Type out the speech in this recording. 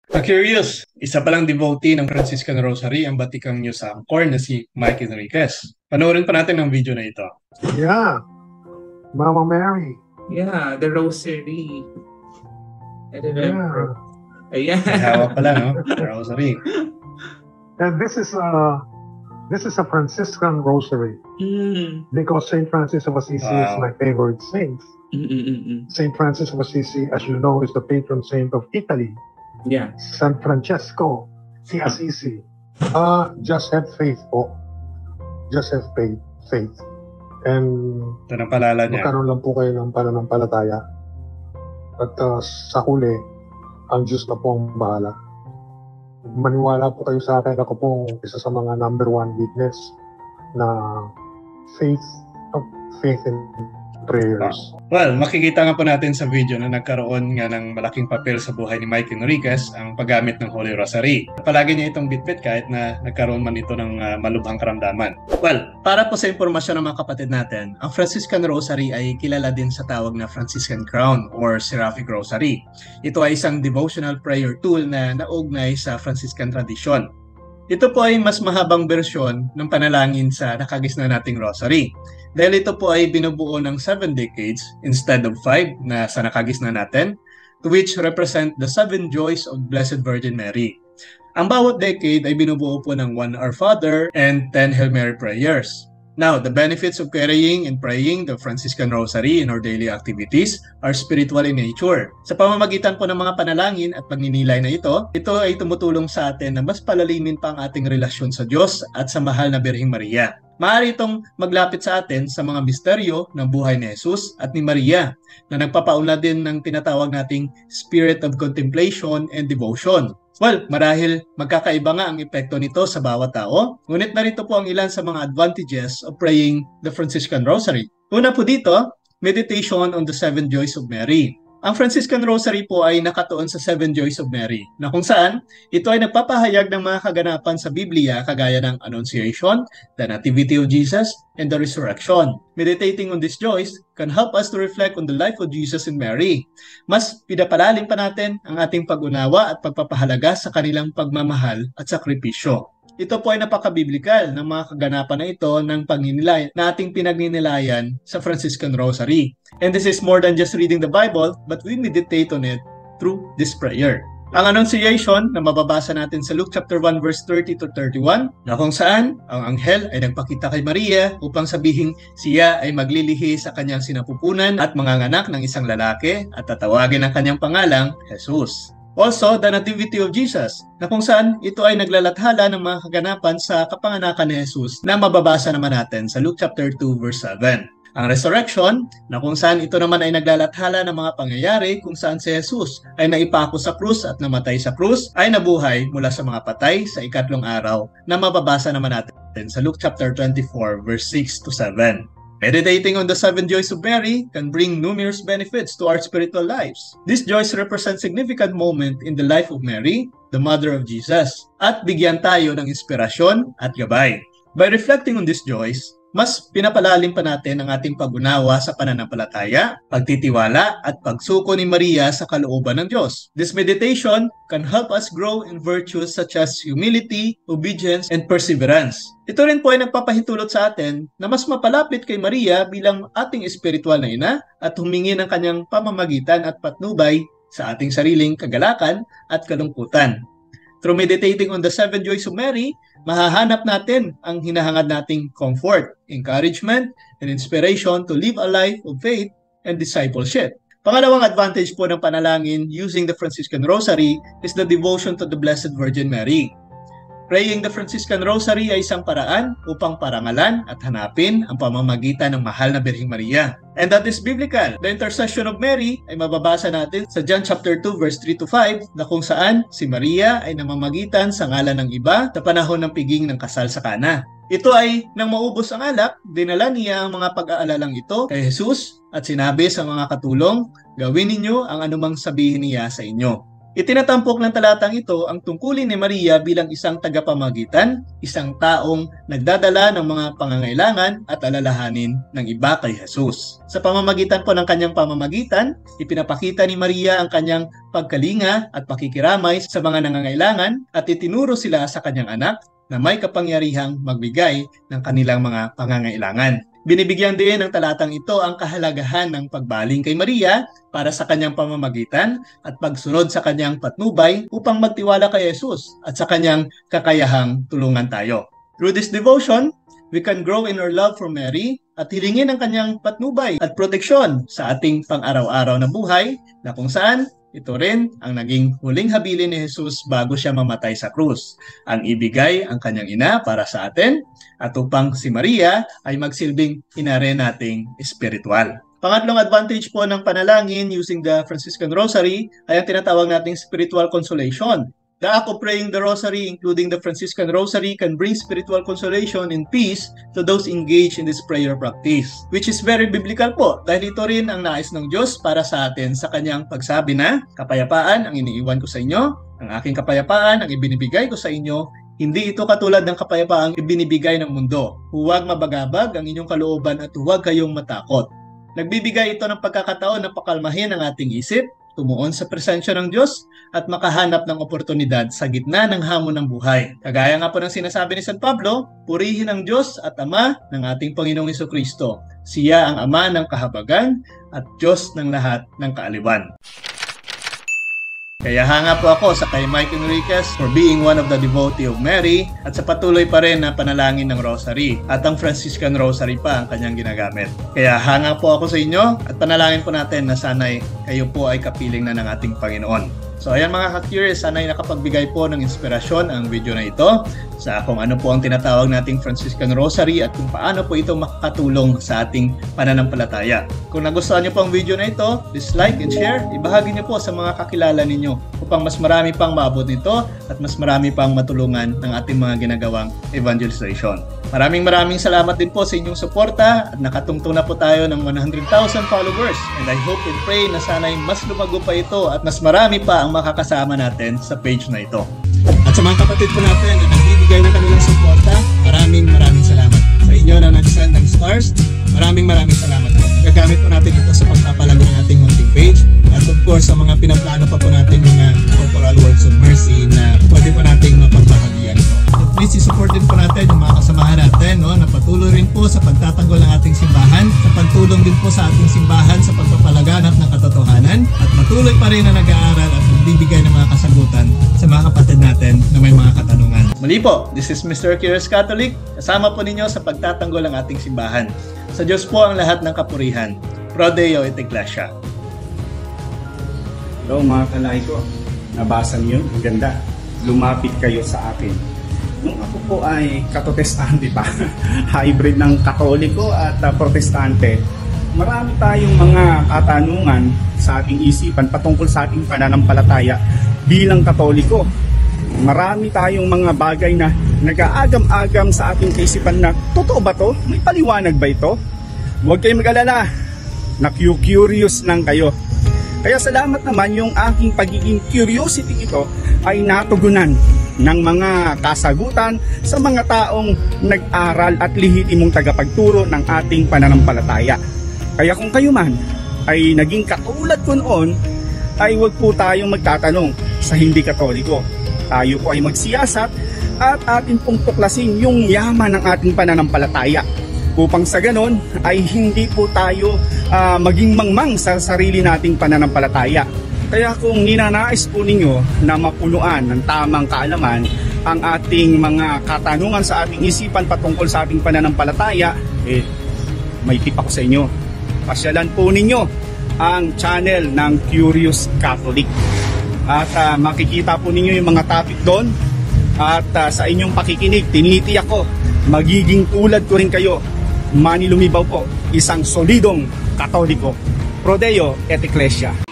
Curious, isa palang devotee ng Franciscan Rosary ang batikang News Anchor na si Mike Enriquez. Panoorin pa natin ang video na ito. Yeah, Mama Mary. Yeah, the rosary. I remember. Yeah. Ayan. May hawak pala, no? Rosary. And this is a Franciscan rosary because Saint Francis of Assisi is Wow. my favorite saint. Saint Francis of Assisi, as you know, is the patron saint of Italy. Yeah. San Francesco di Assisi. Just have faith po. Just have faith. And Ito ang palala niya. magkaroon lang po kayo ng pananampalataya. At sa huli, ang Diyos na po ang bahala. Maniwala po kayo sa akin. Ako po isa sa mga number one witness na faith in prayers. Well, makikita nga po natin sa video na nagkaroon nga ng malaking papel sa buhay ni Mike Enriquez ang paggamit ng Holy Rosary. Palagi niya itong bitbit kahit na nagkaroon man ito ng malubhang karamdaman. Well, para po sa impormasyon ng mga kapatid natin, ang Franciscan Rosary ay kilala din sa tawag na Franciscan Crown or Seraphic Rosary. Ito ay isang devotional prayer tool na naugnay sa Franciscan tradisyon. Ito po ay mas mahabang bersyon ng panalangin sa nakagisna nating rosary. Dahil ito po ay binubuo ng 7 decades instead of 5 na sa nakagisna natin, to which represent the 7 joys of Blessed Virgin Mary. Ang bawat decade ay binubuo po ng 1 Our Father and 10 Hail Mary prayers. Now, the benefits of carrying and praying the Franciscan Rosary in our daily activities are spiritual in nature. Sa pamamagitan po ng mga panalangin at pagninilay na ito ay tumutulong sa atin na mas palalimin pa ang ating relasyon sa Diyos at sa mahal na Birheng Maria. Maaari itong maglapit sa atin sa mga misteryo ng buhay ni Jesus at ni Maria na nagpapaunlad din ng tinatawag nating spirit of contemplation and devotion. Well, marahil magkakaiba nga ang epekto nito sa bawat tao, ngunit narito po ang ilan sa mga advantages of praying the Franciscan Rosary. Una po dito, meditation on the 7 joys of Mary. Ang Franciscan Rosary po ay nakatuon sa 7 joys of Mary, na kung saan ito ay nagpapahayag ng mga kaganapan sa Biblia kagaya ng Annunciation, the Nativity of Jesus, and the Resurrection. Meditating on these joys can help us to reflect on the life of Jesus and Mary. Mas pinapalalim pa natin ang ating pag-unawa at pagpapahalaga sa kanilang pagmamahal at sakripisyo. Ito po ay napaka-biblikal ng mga kaganapan na ito ng pagninilay na ating pinagninilayan sa Franciscan Rosary. And this is more than just reading the Bible, but we meditate on it through this prayer. Ang Annunciation na mababasa natin sa Luke chapter 1 verse 30 to 31 na kung saan ang anghel ay nagpakita kay Maria upang sabihing siya ay maglilihi sa kanyang sinapupunan at manganganak ng isang lalaki at tatawagin ang kanyang pangalang Jesus. Also, the Nativity of Jesus, na kung saan ito ay naglalathala ng mga kaganapan sa kapanganakan ni Jesus na mababasa naman natin sa Luke chapter 2 verse 7. Ang Resurrection, na kung saan ito naman ay naglalathala ng mga pangyayari kung saan si Jesus ay naipako sa krus at namatay sa krus, ay nabuhay mula sa mga patay sa ikatlong araw na mababasa naman natin sa Luke chapter 24 verse 6 to 7. Meditating on the 7 joys of Mary can bring numerous benefits to our spiritual lives. These joys represent significant moment in the life of Mary, the mother of Jesus, at bigyan tayo ng inspirasyon at gabay. By reflecting on these joys, mas pinapalalim pa natin ang ating pag-unawa sa pananampalataya, pagtitiwala at pagsuko ni Maria sa kalooban ng Diyos. This meditation can help us grow in virtues such as humility, obedience, and perseverance. Ito rin po ay nagpapahintulot sa atin na mas mapalapit kay Maria bilang ating espiritual na ina at humingi ng kanyang pamamagitan at patnubay sa ating sariling kagalakan at kalungkutan. Through meditating on the 7 joys of Mary, mahahanap natin ang hinahangad nating comfort, encouragement, and inspiration to live a life of faith and discipleship. Pangalawang advantage po ng panalangin using the Franciscan Rosary is the devotion to the Blessed Virgin Mary. Praying the Franciscan Rosary ay isang paraan upang parangalan at hanapin ang pamamagitan ng mahal na Birheng Maria. And that is biblical. The intercession of Mary ay mababasa natin sa John chapter 2 verse 3 to 5 na kung saan si Maria ay namamagitan sa ngalan ng iba sa panahon ng piging ng kasal sa Kana. Ito ay nang maubos ang alak, dinala niya ang mga pag-aalalang ito kay Jesus at sinabi sa mga katulong, gawin ninyo ang anumang sabihin niya sa inyo. Itinatampok ng talatang ito ang tungkulin ni Maria bilang isang tagapamagitan, isang taong nagdadala ng mga pangangailangan at alalahanin ng iba kay Jesus. Sa pamamagitan po ng kanyang pamamagitan, ipinapakita ni Maria ang kanyang pagkalinga at pakikiramay sa mga nangangailangan at itinuro sila sa kanyang anak na may kapangyarihang magbigay ng kanilang mga pangangailangan. Binibigyan din ng talatang ito ang kahalagahan ng pagbaling kay Maria para sa kanyang pamamagitan at pagsunod sa kanyang patnubay upang magtiwala kay Jesus at sa kanyang kakayahang tulungan tayo. Through this devotion, we can grow in our love for Mary at hilingin ang kanyang patnubay at proteksyon sa ating pang-araw-araw na buhay na kung saan ito rin ang naging huling habilin ni Jesus bago siya mamatay sa krus, ang ibigay ang kanyang ina para sa atin at upang si Maria ay magsilbing ina rin nating espiritual. Pangatlong advantage po ng panalangin using the Franciscan Rosary ay ang tinatawag nating spiritual consolation. The act of praying the Rosary, including the Franciscan Rosary, can bring spiritual consolation and peace to those engaged in this prayer practice, which is very biblical po dahil ito rin ang nais ng Diyos para sa atin sa kanyang pagsabi na, kapayapaan ang iniiwan ko sa inyo, ang aking kapayapaan ang ibinibigay ko sa inyo, hindi ito katulad ng kapayapaang ibinibigay ng mundo. Huwag mabagabag ang inyong kalooban at huwag kayong matakot. Nagbibigay ito ng pagkakataon na pakalmahin ang ating isip, tumuon sa presensya ng Diyos at makahanap ng oportunidad sa gitna ng hamon ng buhay. Kagaya nga po ng sinasabi ni San Pablo, purihin ang Diyos at Ama ng ating Panginoong Hesukristo. Siya ang Ama ng kahabagan at Diyos ng lahat ng kaaliwan. Kaya hanga po ako sa kay Mike Enriquez for being one of the devotee of Mary at sa patuloy pa rin na panalangin ng Rosary at ang Franciscan Rosary pa ang kanyang ginagamit. Kaya hanga po ako sa inyo at panalangin po natin na sana'y kayo po ay kapiling na ng ating Panginoon. So ayan mga ka-curious, sana'y nakapagbigay po ng inspirasyon ang video na ito sa kung ano po ang tinatawag nating Franciscan Rosary at kung paano po ito makakatulong sa ating pananampalataya. Kung nagustuhan niyo po ang video na ito, please like and share. Ibahagi niyo po sa mga kakilala ninyo upang mas marami pang maabot nito at mas marami pang matulungan ng ating mga ginagawang evangelization. Maraming salamat din po sa inyong suporta at nakatungtong na po tayo ng 100,000 followers and I hope and pray na sana'y mas lumago pa ito at mas marami pa ang makakasama natin sa page na ito. At sa mga kapatid po natin na nagbibigay ng kanilang suporta, maraming salamat. Sa inyo na nag-send ng stars, maraming salamat. Gagamit po natin ito sa pagpapalago ng ating munting page at of course sa mga pinaplano pa po natin mga corporal works of mercy na pwede po nating mapagbahagian ito. Please i-support din po natin yung mga kasamahan natin na patuloy rin po sa pagtatanggol ng ating simbahan, sa pagtulong din po sa ating simbahan sa pagpapalaganap ng katotohanan at patuloy pa rin na nag-aaral at nagbibigay ng mga kasagutan sa mga kapatid natin na may mga katanungan. Muli po, this is Mr. Curious Catholic, kasama po ninyo sa pagtatanggol ng ating simbahan. Sa Diyos po ang lahat ng kapurihan. Pro Deo et Ecclesia. Hello mga kalay ko, nabasa niyo, ang ganda. Lumapit kayo sa akin. Nung ako po ay katotestante pa, hybrid ng Katoliko at Protestante, marami tayong mga katanungan sa ating isipan patungkol sa ating pananampalataya bilang Katoliko. Marami tayong mga bagay na nag-aagam-agam sa ating kaisipan na totoo ba to? May paliwanag ba ito? Huwag kayong mag-alala, na-curious lang kayo. Kaya salamat naman yung aking pagiging curiosity ito ay natugunan ng mga kasagutan sa mga taong nag-aral at lehitimong tagapagturo ng ating pananampalataya. Kaya kung kayo man ay naging katulad ko noon, ay huwag po tayong magtatanong sa hindi Katoliko. Tayo po ay magsiyasat at atin pong tuklasin yung yaman ng ating pananampalataya upang sa ganon ay hindi po tayo maging mangmang sa sarili nating pananampalataya. Kaya kung ninanais po ninyo na mapunuan ng tamang kaalaman ang ating mga katanungan sa ating isipan patungkol sa ating pananampalataya, may tip ako sa inyo. Pasyalan po ninyo ang channel ng Curious Catholic. At makikita po ninyo yung mga topic doon. At sa inyong pakikinig, tinitiyak ko, magiging tulad ko rin kayo. Mani Lumibaw po, isang solidong Katoliko. Pro Deo et Ecclesia.